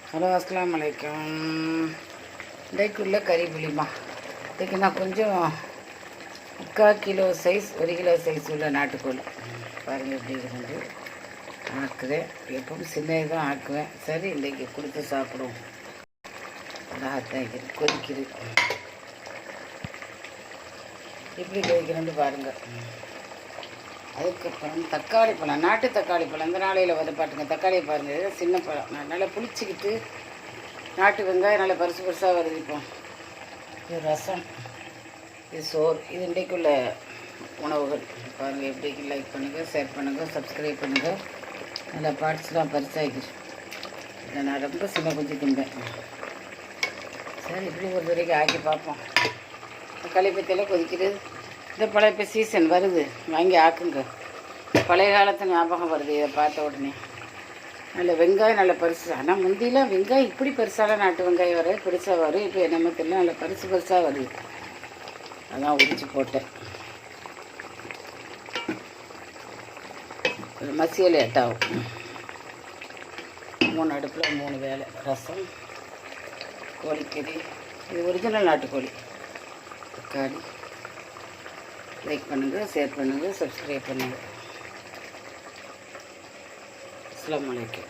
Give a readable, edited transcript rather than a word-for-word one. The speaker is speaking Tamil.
ஹலோ அஸ்ஸலாமு அலைக்கும். இன்றைக்குள்ள கறி புளிமா இதுக்கு நான் கொஞ்சம் 3/4 கிலோ சைஸ் 1 கிலோ சைஸ் உள்ள நாட்டுக்கோழி பாருங்கள் எப்படி இருந்து ஆக்குவேன். எப்பவும் சின்னது தான் ஆக்குவேன். சரி இன்றைக்கி கொடுத்து சாப்பிடுவோம். அழகாக கொதிக்குது. எப்படி கொதிக்கிறேன்னு பாருங்கள். அதுக்கப்புறம் தக்காளி பழம், நாட்டு தக்காளி பழம் இந்த நாளையில் வந்து பாட்டுங்க. தக்காளியை பாருங்கள், சின்ன பழம் நல்லா புளிச்சிக்கிட்டு நாட்டு வெங்காயம் நல்லா பரிசு பரிசாக வருது. இப்போ இது ரசம், இது சோறு, இது இன்றைக்குள்ள உணவுகள் பாருங்கள். எப்படி லைக் பண்ணுங்கள், ஷேர் பண்ணுங்கள், சப்ஸ்கிரைப் பண்ணுங்கள். நல்லா பார்ட்ஸ்லாம் பரிசாகிடுச்சு. இதை நான் ரொம்ப சின்ன கொஞ்சம் திம்பேன். சரி இப்படி ஒரு வரைக்கும் ஆக்கி பார்ப்போம். தக்காளி பற்றியெல்லாம் கொதிக்கிறது. இந்த பழைய இப்போ சீசன் வருது, வாங்கி ஆக்குங்க. பழைய காலத்து ஞாபகம் வருது இதை பார்த்த உடனே. நல்ல வெங்காயம் நல்ல பரிசு. ஆனால் முந்தியெலாம் வெங்காயம் இப்படி பெருசாலாம் நாட்டு வெங்காயம் வர பெருசாக வரும். இப்போ என்னமோ தெரியல, நல்ல பரிசு பெருசாக வருது. அதான் உரிச்சு போட்டேன். மசியல் எட்டாகும். 3 அடுப்பில் 3 வேலை. ரசம், கோழிக்கறி, இது ஒரிஜினல் நாட்டுக்கோழி. தக்காளி. லைக் பண்ணுங்கள், ஷேர் பண்ணுங்கள், சப்ஸ்கிரைப் பண்ணுங்கள். அஸ்ஸலாமு அலைக்கும்.